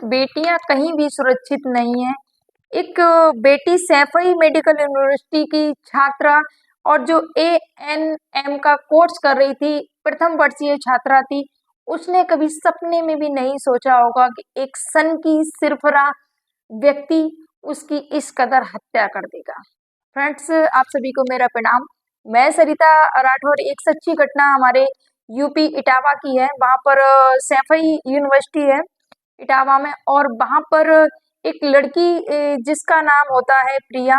बेटियां कहीं भी सुरक्षित नहीं है। एक बेटी सैफई मेडिकल यूनिवर्सिटी की छात्रा और जो एएनएम का कोर्स कर रही थी, प्रथम वर्षीय छात्रा थी। उसने कभी सपने में भी नहीं सोचा होगा कि एक सन की सिरफरा व्यक्ति उसकी इस कदर हत्या कर देगा। फ्रेंड्स, आप सभी को मेरा प्रणाम। मैं सरिता राठौर। एक सच्ची घटना हमारे यूपी इटावा की है। वहां पर सैफई यूनिवर्सिटी है इटावा में, और वहां पर एक लड़की जिसका नाम होता है प्रिया।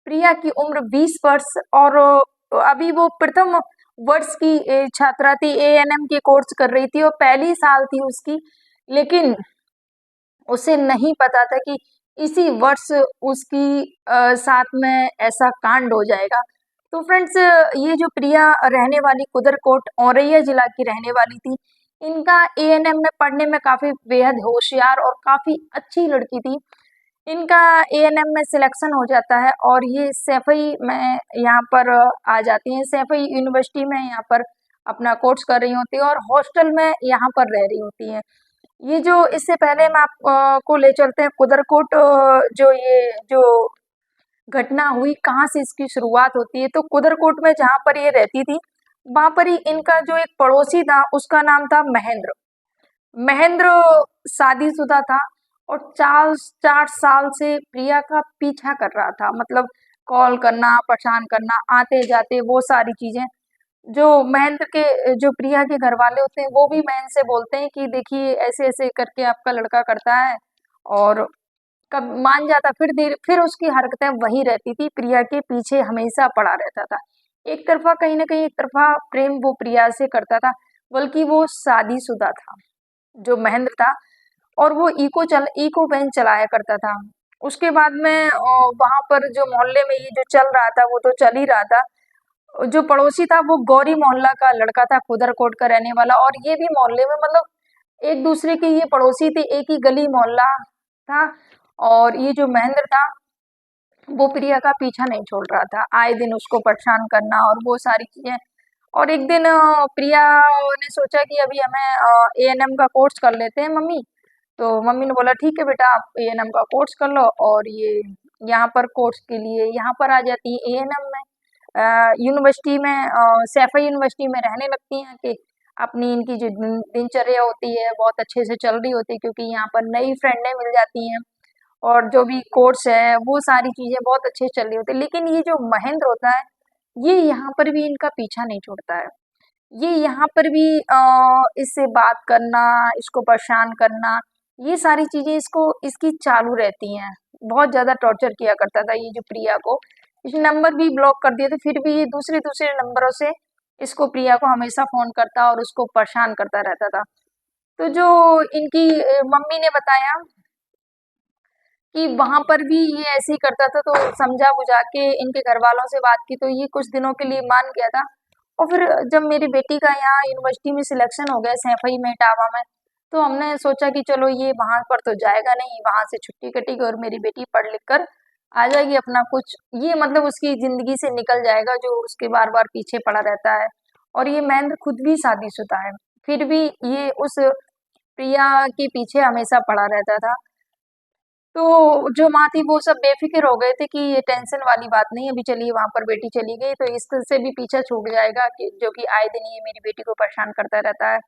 प्रिया की उम्र 20 वर्ष, और अभी वो प्रथम वर्ष की छात्रा थी। एएनएम के कोर्स कर रही थी और पहली साल थी उसकी। लेकिन उसे नहीं पता था कि इसी वर्ष उसकी साथ में ऐसा कांड हो जाएगा। तो फ्रेंड्स, ये जो प्रिया रहने वाली कुदरकोट औरैया जिला की रहने वाली थी। इनका एएनएम में पढ़ने में काफी बेहद होशियार और काफी अच्छी लड़की थी। इनका एएनएम में सिलेक्शन हो जाता है और ये सैफई में यहाँ पर आ जाती हैं। सैफई यूनिवर्सिटी में यहाँ पर अपना कोर्स कर रही होती है और हॉस्टल में यहाँ पर रह रही होती हैं। ये जो इससे पहले हम आप को ले चलते हैं कुदरकोट। जो घटना हुई, कहाँ से इसकी शुरुआत होती है। तो कुदरकोट में जहाँ पर ये रहती थी, वहां पर ही इनका जो एक पड़ोसी था, उसका नाम था महेंद्र। महेंद्र शादीशुदा था और 4 साल से प्रिया का पीछा कर रहा था। मतलब कॉल करना, परेशान करना, आते जाते, वो सारी चीजें। जो महेंद्र के जो प्रिया के घर वाले होते हैं, वो भी महेंद्र से बोलते हैं कि देखिए ऐसे ऐसे करके आपका लड़का करता है, और कब मान जाता, फिर उसकी हरकतें वही रहती थी। प्रिया के पीछे हमेशा पड़ा रहता था। एक तरफा, कहीं ना कहीं एक तरफा प्रेम वो प्रिया से करता था, बल्कि वो शादीशुदा था जो महेंद्र था, और वो इको वैन चलाया करता था। उसके बाद में वहां पर जो मोहल्ले में ये जो चल रहा था, वो तो चल ही रहा था। जो पड़ोसी था वो गौरी मोहल्ला का लड़का था, खुदरकोट का रहने वाला। और ये भी मोहल्ले में, मतलब एक दूसरे के ये पड़ोसी थे, एक ही गली मोहल्ला था। और ये जो महेंद्र था, वो प्रिया का पीछा नहीं छोड़ रहा था, आए दिन उसको परेशान करना और वो सारी चीजें। और एक दिन प्रिया ने सोचा कि अभी हमें एएनएम का कोर्स कर लेते हैं मम्मी। तो मम्मी ने बोला ठीक है बेटा, आप एएनएम का कोर्स कर लो। और ये यहाँ पर कोर्स के लिए यहाँ पर आ जाती है एएनएम में, यूनिवर्सिटी में, सैफई यूनिवर्सिटी में रहने लगती हैं। कि अपनी इनकी जो दिनचर्या होती है बहुत अच्छे से चल रही होती है, क्योंकि यहाँ पर नई फ्रेंडें मिल जाती हैं और जो भी कोर्स है वो सारी चीजें बहुत अच्छे से चल रही होती है। लेकिन ये जो महेंद्र होता है, ये यहाँ पर भी इनका पीछा नहीं छोड़ता है। ये यहाँ पर भी इससे बात करना, इसको परेशान करना, ये सारी चीजें इसकी चालू रहती हैं। बहुत ज्यादा टॉर्चर किया करता था ये जो प्रिया को। इस नंबर भी ब्लॉक कर दिए थे, फिर भी ये दूसरे दूसरे नंबरों से इसको, प्रिया को हमेशा फोन करता और उसको परेशान करता रहता था। तो जो इनकी मम्मी ने बताया कि वहां पर भी ये ऐसे ही करता था, तो समझा बुझा के इनके घर वालों से बात की, तो ये कुछ दिनों के लिए मान गया था। और फिर जब मेरी बेटी का यहाँ यूनिवर्सिटी में सिलेक्शन हो गया, सैफई में, इटावा में, तो हमने सोचा कि चलो ये वहां पर तो जाएगा नहीं, वहां से छुट्टी कटेगी और मेरी बेटी पढ़ लिख कर आ जाएगी, अपना कुछ ये मतलब उसकी जिंदगी से निकल जाएगा जो उसके बार बार पीछे पड़ा रहता है। और ये महेंद्र खुद भी शादीशुदा है, फिर भी ये उस प्रिया के पीछे हमेशा पड़ा रहता था। तो जो माँ थी वो सब बेफिक्र हो गए थे कि ये टेंशन वाली बात नहीं, अभी चलिए वहां पर बेटी चली गई तो इससे भी पीछा छूट जाएगा, कि जो कि आए दिन ये मेरी बेटी को परेशान करता रहता है।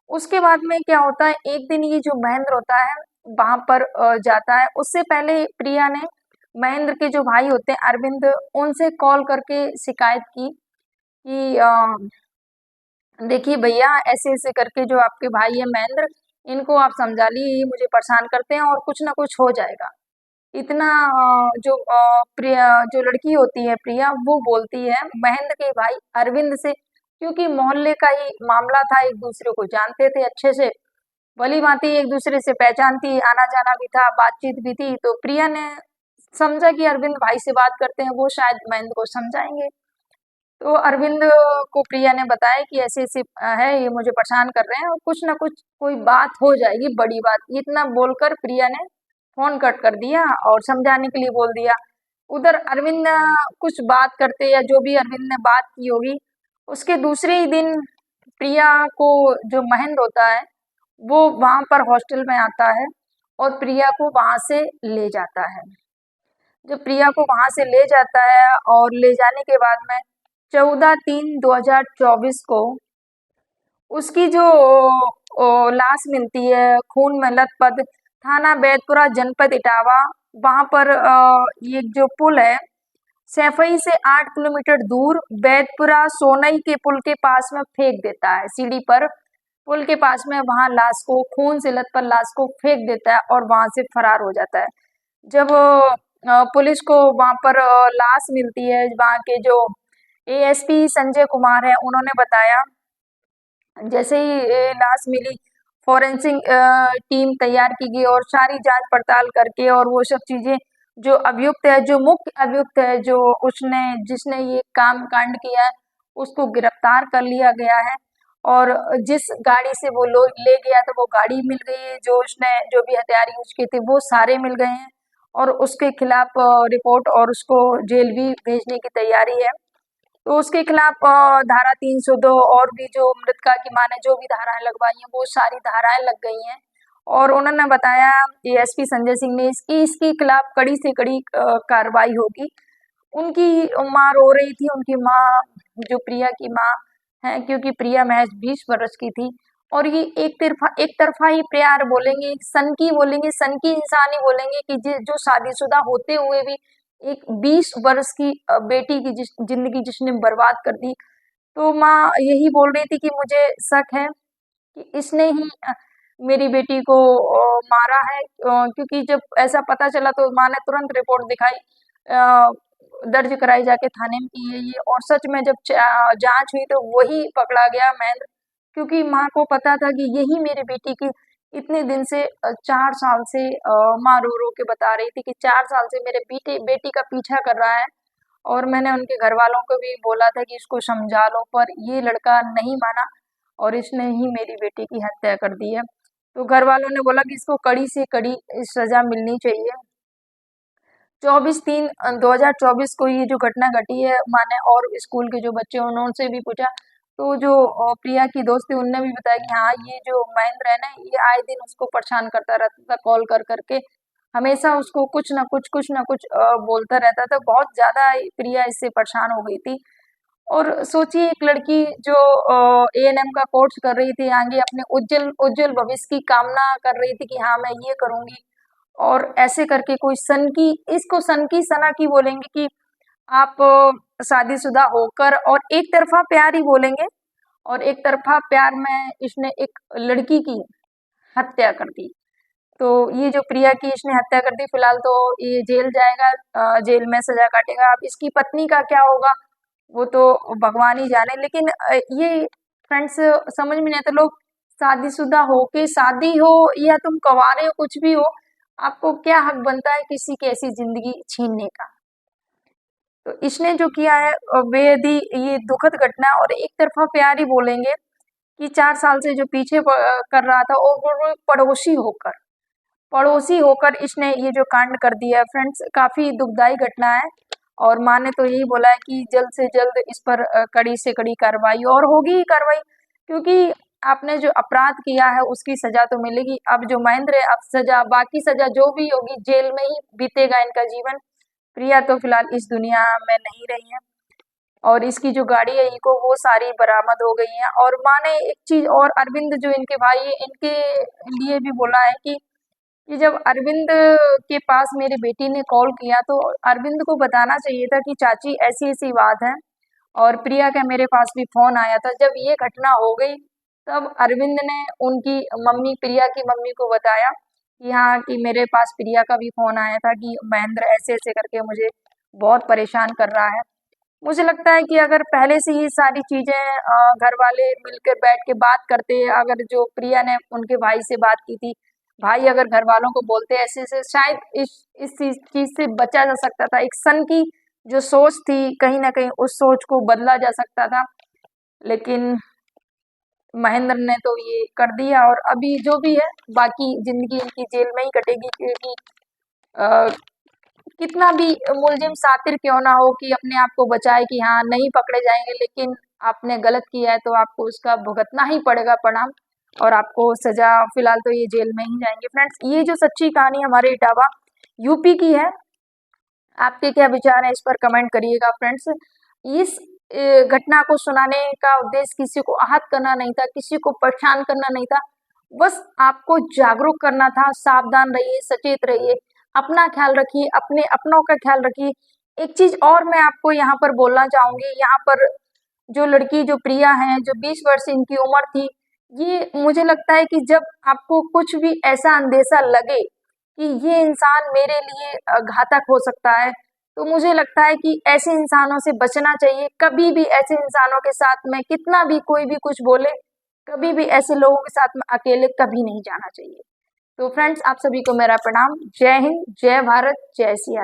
उसके बाद में क्या होता है, एक दिन ये जो महेंद्र होता है वहां पर जाता है। उससे पहले प्रिया ने महेंद्र के जो भाई होते हैं अरविंद, उनसे कॉल करके शिकायत की कि देखिए भैया, ऐसे ऐसे करके जो आपके भाई है महेंद्र, इनको आप समझा ली, ये मुझे परेशान करते हैं और कुछ ना कुछ हो जाएगा। इतना प्रिया, जो लड़की होती है प्रिया, वो बोलती है महेंद्र के भाई अरविंद से, क्योंकि मोहल्ले का ही मामला था, एक दूसरे को जानते थे अच्छे से, भली भांति एक दूसरे से पहचान थी, आना जाना भी था, बातचीत भी थी। तो प्रिया ने समझा कि अरविंद भाई से बात करते हैं, वो शायद महेंद्र को समझाएंगे। तो अरविंद को प्रिया ने बताया कि ऐसे ऐसे है, ये मुझे परेशान कर रहे हैं और कुछ ना कुछ कोई बात हो जाएगी, बड़ी बात। इतना बोलकर प्रिया ने फोन कट कर दिया और समझाने के लिए बोल दिया। उधर अरविंद कुछ बात करते, या जो भी अरविंद ने बात की होगी, उसके दूसरे ही दिन प्रिया को जो महेंद्र होता है वो वहां पर हॉस्टल में आता है और प्रिया को वहां से ले जाता है। जब प्रिया को वहां से ले जाता है और ले जाने के बाद में 14/3/2024 को उसकी जो लाश मिलती है खून में लथपथ थाना बैतपुरा जनपद इटावा, वहां पर ये जो पुल है सैफई से 8 किलोमीटर दूर बैतपुरा सोनई के पुल के पास में फेंक देता है। सीढ़ी पर पुल के पास में वहां लाश को खून से लथपथ लाश को फेंक देता है और वहां से फरार हो जाता है। जब पुलिस को वहां पर लाश मिलती है, वहां के जो एएसपी संजय कुमार है उन्होंने बताया, जैसे ही ये लाश मिली फॉरेंसिक टीम तैयार की गई और सारी जांच पड़ताल करके और वो सब चीजें जो अभियुक्त है, जो मुख्य अभियुक्त है, जो उसने जिसने ये काम कांड किया है उसको गिरफ्तार कर लिया गया है। और जिस गाड़ी से वो लोग ले गया था वो गाड़ी मिल गई है, जो उसने जो भी हथियार यूज किए थे वो सारे मिल गए हैं और उसके खिलाफ रिपोर्ट और उसको जेल भी भेजने की तैयारी है। तो उसके खिलाफ धारा 302 और भी जो मृतका की मां ने जो भी धाराएं लगवाई हैं वो सारी धाराएं लग गई हैं। और उन्होंने बताया एएसपी संजय सिंह ने इसके खिलाफ कड़ी से कड़ी कार्रवाई होगी। उनकी माँ रो रही थी, उनकी माँ जो प्रिया की माँ है, क्योंकि प्रिया महज 20 वर्ष की थी और ये एक तरफा ही प्यार बोलेंगे, सन की इंसानी बोलेंगे कि जो शादीशुदा होते हुए भी एक 20 वर्ष की बेटी की जिंदगी जिसने बर्बाद कर दी। तो माँ यही बोल रही थी कि मुझे शक है कि इसने ही मेरी बेटी को मारा है, क्योंकि जब ऐसा पता चला तो माँ ने तुरंत रिपोर्ट दिखाई, दर्ज कराई जाके थाने में की है ये। और सच में जब जांच हुई तो वही पकड़ा गया महेंद्र, क्योंकि माँ को पता था कि यही मेरी बेटी की इतने दिन से 4 साल से माँ रो रो के बता रही थी कि 4 साल से मेरे बेटी का पीछा कर रहा है। और मैंने उनके घर वालों को भी बोला था कि इसको समझा लो, पर ये लड़का नहीं माना और इसने ही मेरी बेटी की हत्या कर दी है। तो घर वालों ने बोला कि इसको कड़ी से कड़ी सजा मिलनी चाहिए। 24/3/2024 को ये जो घटना घटी है, माने और स्कूल के जो बच्चे उन्होंने भी पूछा तो जो प्रिया की दोस्त थी उनने भी बताया कि हाँ ये जो महेंद्र है ना ये आए दिन उसको परेशान करता रहता था, कॉल कर करके हमेशा उसको कुछ ना कुछ बोलता रहता था। बहुत ज्यादा प्रिया इससे परेशान हो गई थी। और सोचिए एक लड़की जो एएनएम का कोर्स कर रही थी, आगे अपने उज्जवल उज्जवल भविष्य की कामना कर रही थी कि हाँ मैं ये करूंगी, और ऐसे करके कोई सन की सना की बोलेंगे कि आप शादीशुदा होकर और एक तरफा प्यार ही बोलेंगे, और एक तरफा प्यार में इसने एक लड़की की हत्या कर दी। तो ये जो प्रिया की इसने हत्या कर दी, फिलहाल तो ये जेल जाएगा, जेल में सजा काटेगा। अब इसकी पत्नी का क्या होगा वो तो भगवान ही जाने। लेकिन ये फ्रेंड्स समझ में नहीं आता, लोग शादीशुदा हो के शादी हो या तुम कुंवारे हो कुछ भी हो, आपको क्या हक बनता है किसी की ऐसी जिंदगी छीनने का। तो इसने जो किया है बेहद ही ये दुखद घटना, और एक तरफा प्यार ही बोलेंगे कि 4 साल से जो पीछे कर रहा था और वो पड़ोसी होकर इसने ये जो कांड कर दिया है। फ्रेंड्स काफी दुखदाई घटना है और माँ ने तो यही बोला है कि जल्द से जल्द इस पर कड़ी से कड़ी कार्रवाई, और होगी ही कार्रवाई, क्योंकि आपने जो अपराध किया है उसकी सजा तो मिलेगी। अब जो महेंद्र है अब सजा, बाकी सजा जो भी होगी जेल में ही बीतेगा इनका जीवन। प्रिया तो फिलहाल इस दुनिया में नहीं रही है और इसकी जो गाड़ी है इको वो सारी बरामद हो गई है। और माँ ने एक चीज और, अरविंद जो इनके भाई है इनके लिए भी बोला है कि जब अरविंद के पास मेरी बेटी ने कॉल किया तो अरविंद को बताना चाहिए था कि चाची ऐसी ऐसी बात है, और प्रिया का मेरे पास भी फोन आया था। जब ये घटना हो गई तब अरविंद ने उनकी मम्मी, प्रिया की मम्मी को बताया कि हाँ कि मेरे पास प्रिया का भी फोन आया था कि महेंद्र ऐसे ऐसे करके मुझे बहुत परेशान कर रहा है। मुझे लगता है कि अगर पहले से ही सारी चीजें घर वाले मिलकर बैठ के बात करते, अगर जो प्रिया ने उनके भाई से बात की थी, भाई अगर घर वालों को बोलते ऐसे से, शायद इस चीज से बचा जा सकता था। एक सन की जो सोच थी कहीं ना कहीं उस सोच को बदला जा सकता था, लेकिन महेंद्र ने तो ये कर दिया। और अभी जो भी है बाकी जिंदगी इनकी जेल में ही कटेगी, क्योंकि अ, कितना भी मुलजिम सातिर क्यों ना हो कि अपने आप को बचाए कि हाँ नहीं पकड़े जाएंगे, लेकिन आपने गलत किया है तो आपको उसका भुगतना ही पड़ेगा परिणाम। और आपको सजा, फिलहाल तो ये जेल में ही जाएंगे। फ्रेंड्स, ये जो सच्ची कहानी हमारे इटावा यूपी की है, आपके क्या विचार हैं इस पर कमेंट करिएगा। फ्रेंड्स, इस घटना को सुनाने का उद्देश्य किसी को आहत करना नहीं था, किसी को परेशान करना नहीं था, बस आपको जागरूक करना था। सावधान रहिए, सचेत रहिए, अपना ख्याल रखिए, अपने अपनों का ख्याल रखिए। एक चीज और मैं आपको यहाँ पर बोलना चाहूंगी, यहाँ पर जो लड़की, जो प्रिया है, जो 20 वर्ष इनकी उम्र थी, ये मुझे लगता है कि जब आपको कुछ भी ऐसा अंदेशा लगे कि ये इंसान मेरे लिए घातक हो सकता है, तो मुझे लगता है कि ऐसे इंसानों से बचना चाहिए। कभी भी ऐसे इंसानों के साथ में कितना भी कोई भी कुछ बोले, कभी भी ऐसे लोगों के साथ में अकेले कभी नहीं जाना चाहिए। तो फ्रेंड्स, आप सभी को मेरा प्रणाम। जय हिंद, जय भारत, जय सिया।